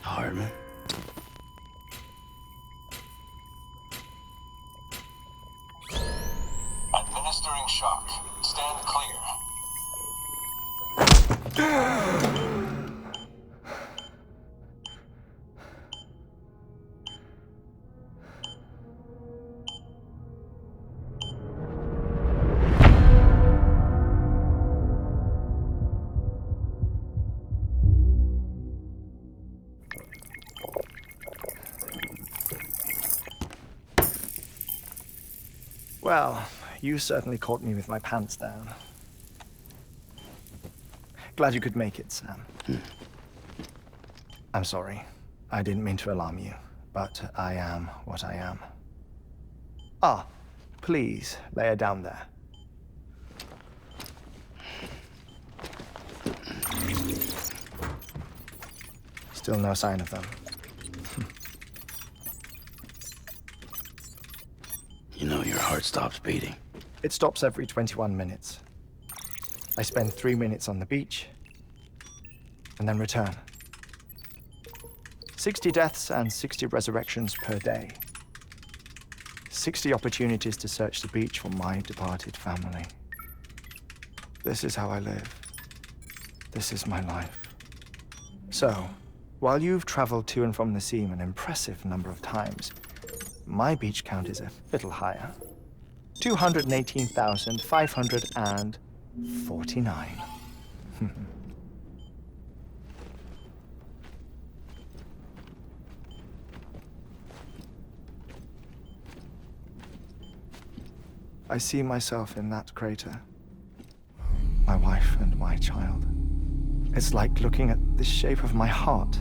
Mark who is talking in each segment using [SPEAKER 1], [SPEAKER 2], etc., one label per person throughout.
[SPEAKER 1] Hartman.
[SPEAKER 2] Administering shock. Stand clear.
[SPEAKER 3] Well, you certainly caught me with my pants down. Glad you could make it, Sam. I'm sorry. I didn't mean to alarm you, but I am what I am. Ah, please, lay her down there. Still no sign of them.
[SPEAKER 1] You know your heart stops beating.
[SPEAKER 3] It stops every 21 minutes. I spend 3 minutes on the beach, and then return. 60 deaths and 60 resurrections per day. 60 opportunities to search the beach for my departed family. This is how I live. This is my life. So, while you've traveled to and from the scene an impressive number of times, my beach count is a little higher. 218,549. I see myself in that crater. My wife and my child. It's like looking at the shape of my heart.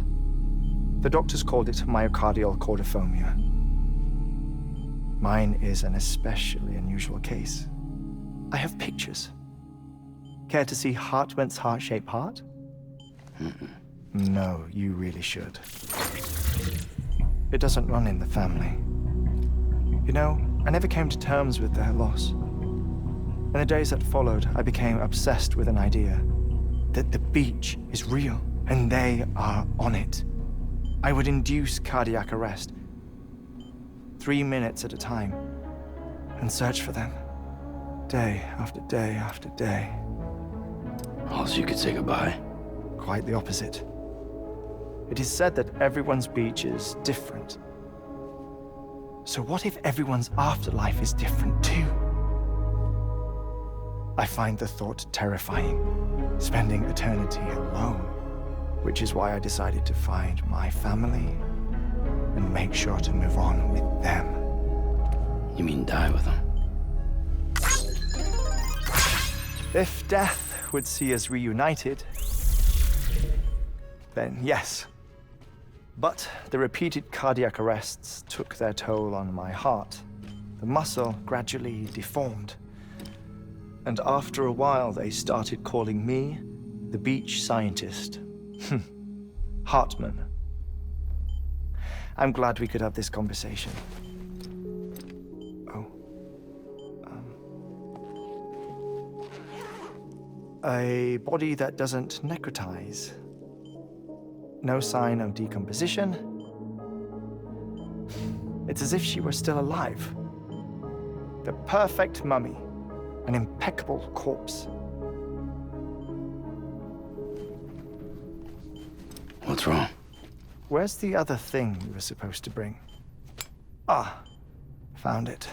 [SPEAKER 3] The doctors called it myocardial cordiformia. Mine is an especially unusual case. I have pictures. Care to see Hartman's heart-shaped heart? No, you really should. It doesn't run in the family. You know, I never came to terms with their loss. In the days that followed, I became obsessed with an idea that the beach is real and they are on it. I would induce cardiac arrest, 3 minutes at a time, and search for them, day after day after day.
[SPEAKER 1] Also, you could say goodbye.
[SPEAKER 3] Quite the opposite. It is said that everyone's beach is different. So what if everyone's afterlife is different too? I find the thought terrifying, spending eternity alone, which is why I decided to find my family and make sure to move on with them.
[SPEAKER 1] You mean die with them?
[SPEAKER 3] If death would see us reunited, then yes. But the repeated cardiac arrests took their toll on my heart. The muscle gradually deformed. And after a while, they started calling me the beach scientist. Hartman. I'm glad we could have this conversation. Oh. A body that doesn't necrotize. No sign of decomposition. It's as if she were still alive. The perfect mummy. An impeccable corpse.
[SPEAKER 1] What's wrong?
[SPEAKER 3] Where's the other thing you were supposed to bring? Ah, found it.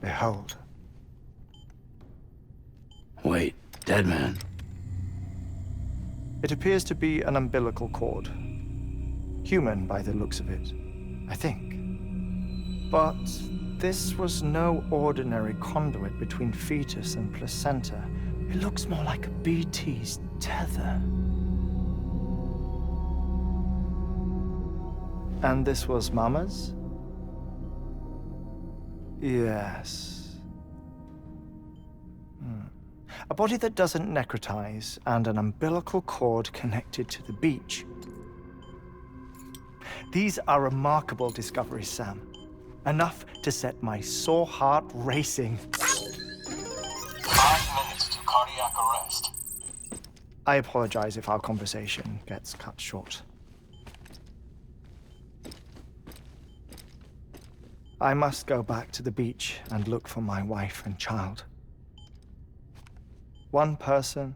[SPEAKER 3] Behold.
[SPEAKER 1] Wait, dead man.
[SPEAKER 3] It appears to be an umbilical cord. Human by the looks of it, I think. But this was no ordinary conduit between fetus and placenta. It looks more like a BT's tether. And this was Mama's? Yes. A body that doesn't necrotize and an umbilical cord connected to the beach. These are remarkable discoveries, Sam. Enough to set my sore heart racing.
[SPEAKER 2] 5 minutes to cardiac arrest.
[SPEAKER 3] I apologize if our conversation gets cut short. I must go back to the beach and look for my wife and child. One person,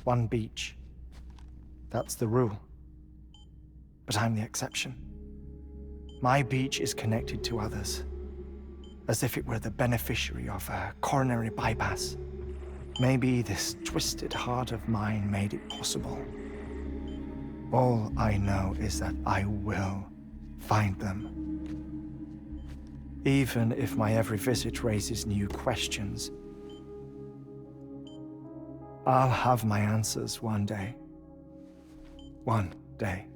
[SPEAKER 3] one beach. That's the rule. But I'm the exception. My beach is connected to others, as if it were the beneficiary of a coronary bypass. Maybe this twisted heart of mine made it possible. All I know is that I will find them. Even if my every visit raises new questions, I'll have my answers one day. One day.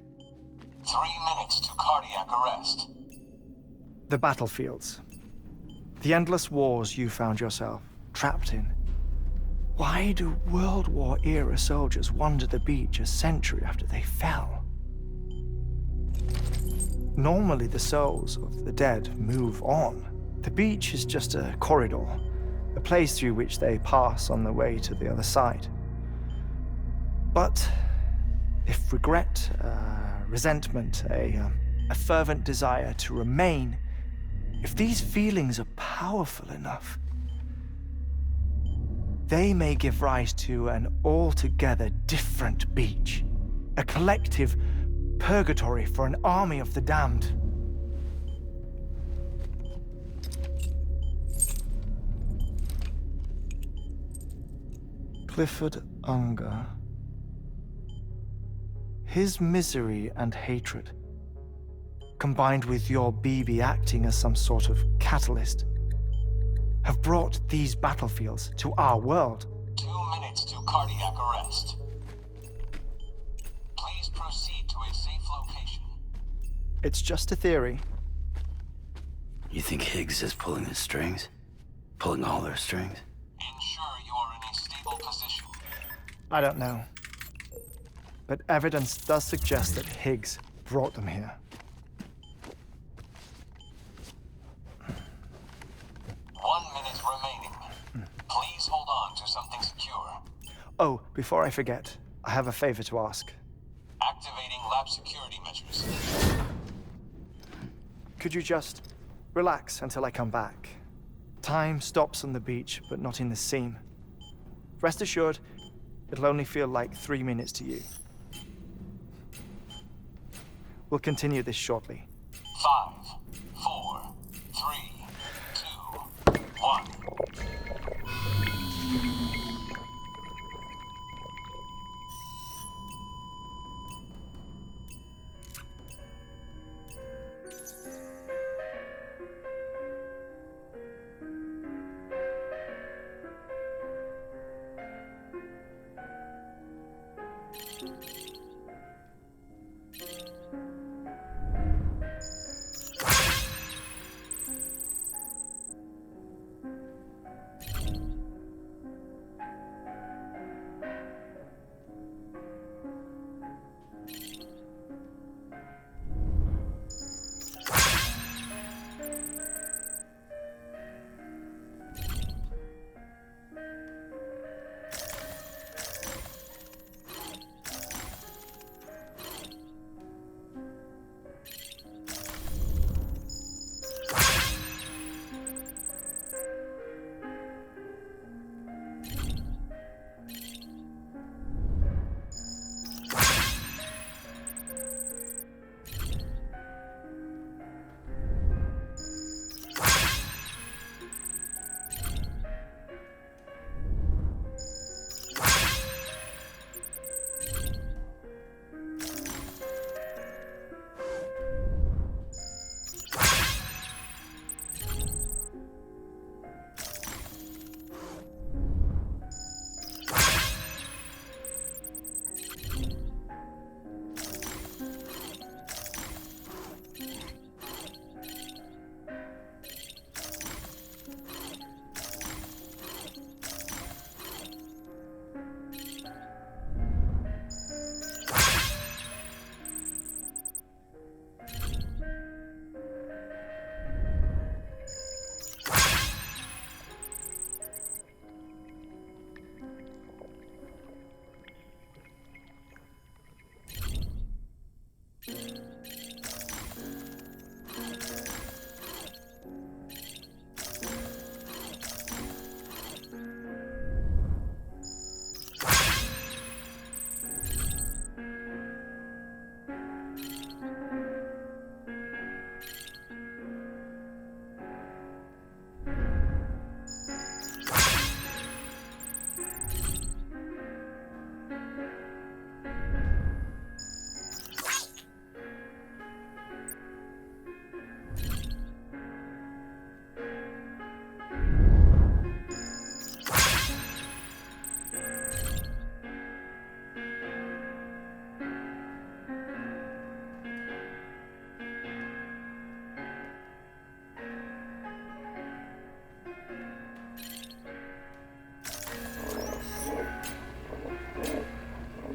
[SPEAKER 2] 3 minutes to cardiac arrest.
[SPEAKER 3] The battlefields. The endless wars you found yourself trapped in. Why do World War-era soldiers wander the beach a century after they fell? Normally, the souls of the dead move on. The beach is just a corridor, a place through which they pass on the way to the other side. But if regret, resentment, a fervent desire to remain, if these feelings are powerful enough, they may give rise to an altogether different beach, a collective purgatory for an army of the damned. Clifford Unger. His misery and hatred, combined with your BB acting as some sort of catalyst, have brought these battlefields to our world.
[SPEAKER 2] 2 minutes to cardiac arrest. Please proceed to a safe location.
[SPEAKER 3] It's just a theory.
[SPEAKER 1] You think Higgs is pulling the strings? Pulling all their strings?
[SPEAKER 2] Ensure you are in a stable position.
[SPEAKER 3] I don't know. But evidence does suggest that Higgs brought them here.
[SPEAKER 2] 1 minute remaining. Please hold on to something secure.
[SPEAKER 3] Oh, before I forget, I have a favor to ask.
[SPEAKER 2] Activating lab security measures.
[SPEAKER 3] Could you just relax until I come back? Time stops on the beach, but not in the scene. Rest assured, it'll only feel like 3 minutes to you. We'll continue this shortly.
[SPEAKER 2] 5, 4, 3, 2, 1.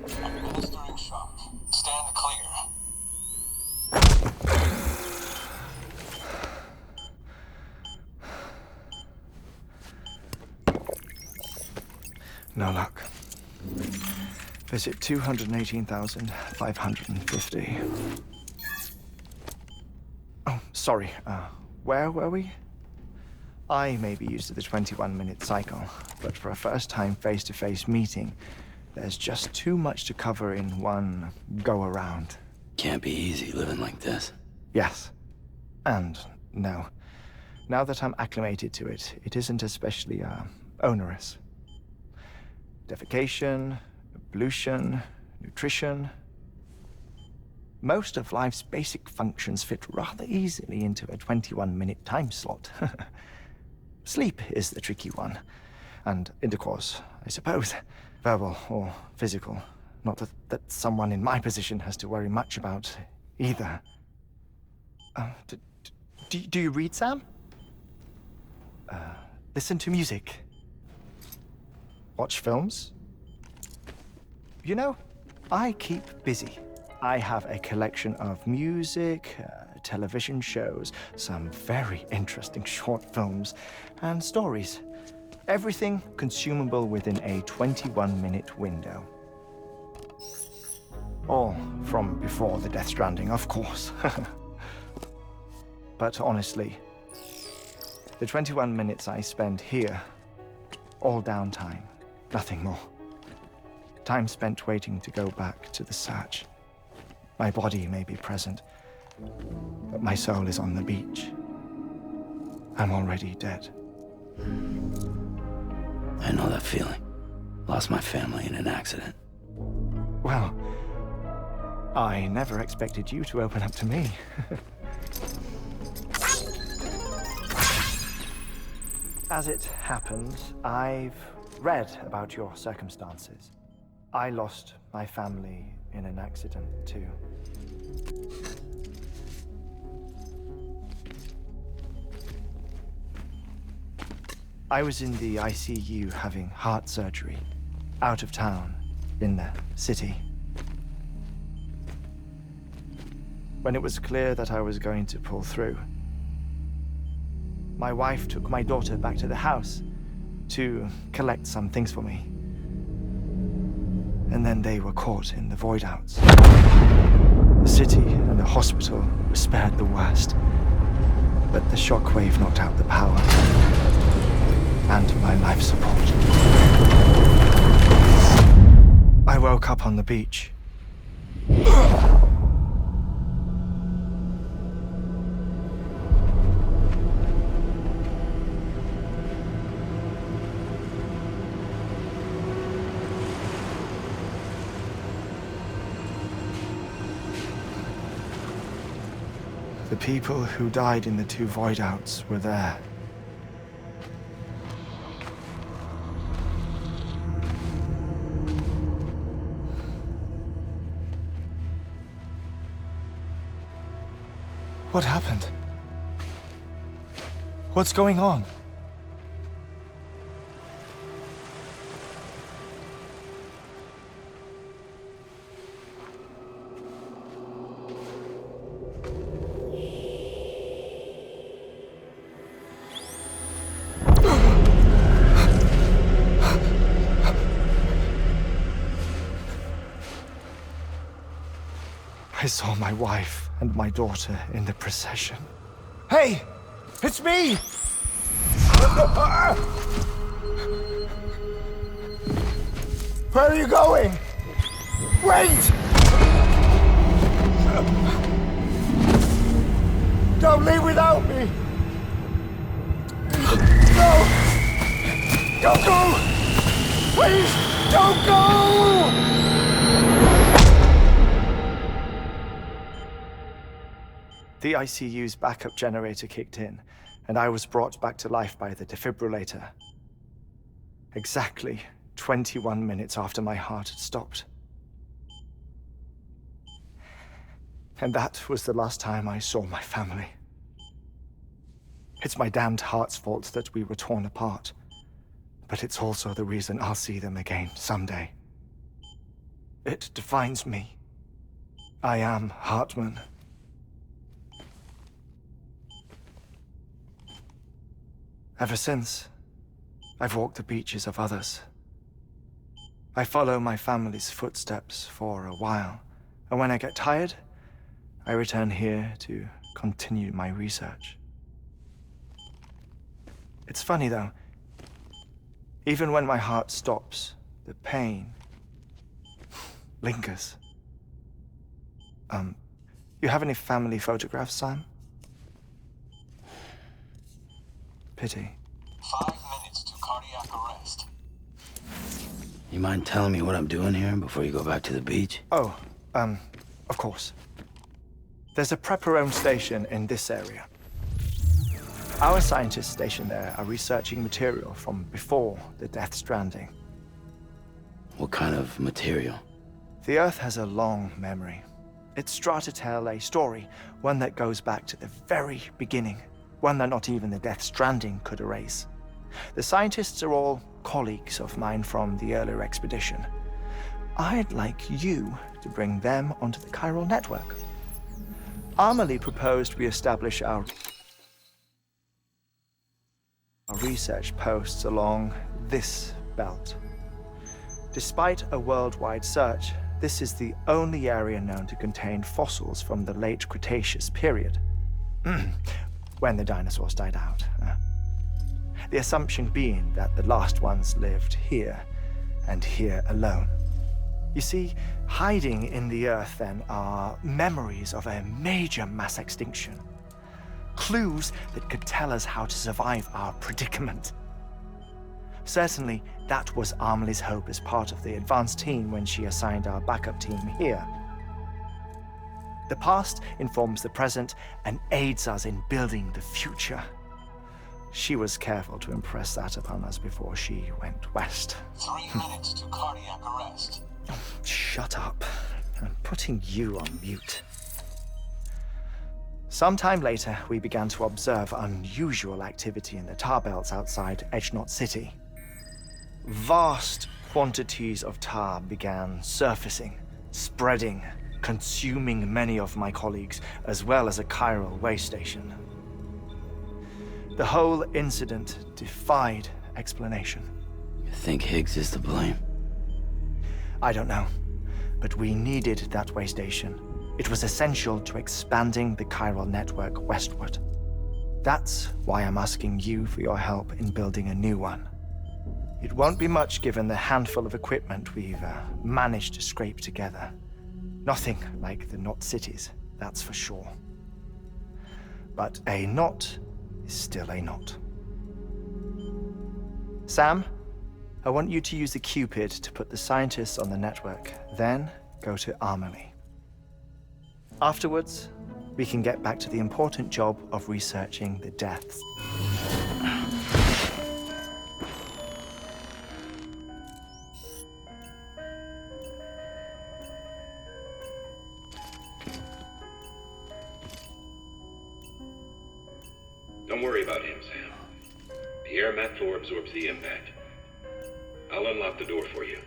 [SPEAKER 2] Administering shock. Stand clear.
[SPEAKER 3] No luck. Visit 218,550. Oh, sorry. Where were we? I may be used to the 21-minute cycle, but for a first-time face-to-face meeting, there's just too much to cover in one go-around.
[SPEAKER 1] Can't be easy living like this.
[SPEAKER 3] Yes. And no. Now that I'm acclimated to it, it isn't especially, onerous. Defecation, ablution, nutrition. Most of life's basic functions fit rather easily into a 21-minute time slot. Sleep is the tricky one. And intercourse, I suppose. Verbal or physical. Not that someone in my position has to worry much about either. Do you read, Sam? Listen to music. Watch films? You know, I keep busy. I have a collection of music, television shows, some very interesting short films, and stories. Everything consumable within a 21-minute window. All from before the Death Stranding, of course. But honestly, the 21 minutes I spend here, all downtime, nothing more. Time spent waiting to go back to the search. My body may be present, but my soul is on the beach. I'm already dead.
[SPEAKER 1] I know that feeling. Lost my family in an accident.
[SPEAKER 3] Well, I never expected you to open up to me. As it happens, I've read about your circumstances. I lost my family in an accident, too. I was in the ICU having heart surgery, out of town, in the city. When it was clear that I was going to pull through, my wife took my daughter back to the house to collect some things for me. And then they were caught in the void-outs. The city and the hospital were spared the worst, but the shockwave knocked out the power and my life support. I woke up on the beach. The people who died in the two void-outs were there. What happened? What's going on? I saw my wife and my daughter in the procession. Hey! It's me! Where are you going? Wait! Don't leave without me! No! Don't go! Please, don't go! The ICU's backup generator kicked in, and I was brought back to life by the defibrillator. Exactly 21 minutes after my heart had stopped. And that was the last time I saw my family. It's my damned heart's fault that we were torn apart, but it's also the reason I'll see them again someday. It defines me. I am Hartman. Ever since, I've walked the beaches of others. I follow my family's footsteps for a while, and when I get tired, I return here to continue my research. It's funny though, even when my heart stops, the pain lingers. You have any family photographs, Sam? Pity.
[SPEAKER 2] 5 minutes to cardiac arrest.
[SPEAKER 1] You mind telling me what I'm doing here before you go back to the beach?
[SPEAKER 3] Oh, of course. There's a prepper-owned station in this area. Our scientists stationed there are researching material from before the Death Stranding.
[SPEAKER 1] What kind of material?
[SPEAKER 3] The Earth has a long memory. It's trying to tell a story, one that goes back to the very beginning, one that not even the Death Stranding could erase. The scientists are all colleagues of mine from the earlier expedition. I'd like you to bring them onto the chiral network. Amelie proposed we establish our research posts along this belt. Despite a worldwide search, this is the only area known to contain fossils from the late Cretaceous period, when the dinosaurs died out. The assumption being that the last ones lived here, and here alone. You see, hiding in the Earth then are memories of a major mass extinction. Clues that could tell us how to survive our predicament. Certainly, that was Amelie's hope as part of the advanced team when she assigned our backup team here. The past informs the present and aids us in building the future. She was careful to impress that upon us before she went west.
[SPEAKER 2] 3 minutes to cardiac arrest.
[SPEAKER 3] Shut up. I'm putting you on mute. Sometime later, we began to observe unusual activity in the tar belts outside Edgenot City. Vast quantities of tar began surfacing, spreading, consuming many of my colleagues, as well as a chiral way station. The whole incident defied explanation.
[SPEAKER 1] You think Higgs is to blame?
[SPEAKER 3] I don't know, but we needed that way station. It was essential to expanding the chiral network westward. That's why I'm asking you for your help in building a new one. It won't be much given the handful of equipment we've managed to scrape together. Nothing like the knot cities, that's for sure. But a knot is still a knot. Sam, I want you to use the Cupid to put the scientists on the network, then go to Amelie. Afterwards, we can get back to the important job of researching the deaths.
[SPEAKER 4] Don't worry about him, Sam. The air mat floor absorbs the impact. I'll unlock the door for you.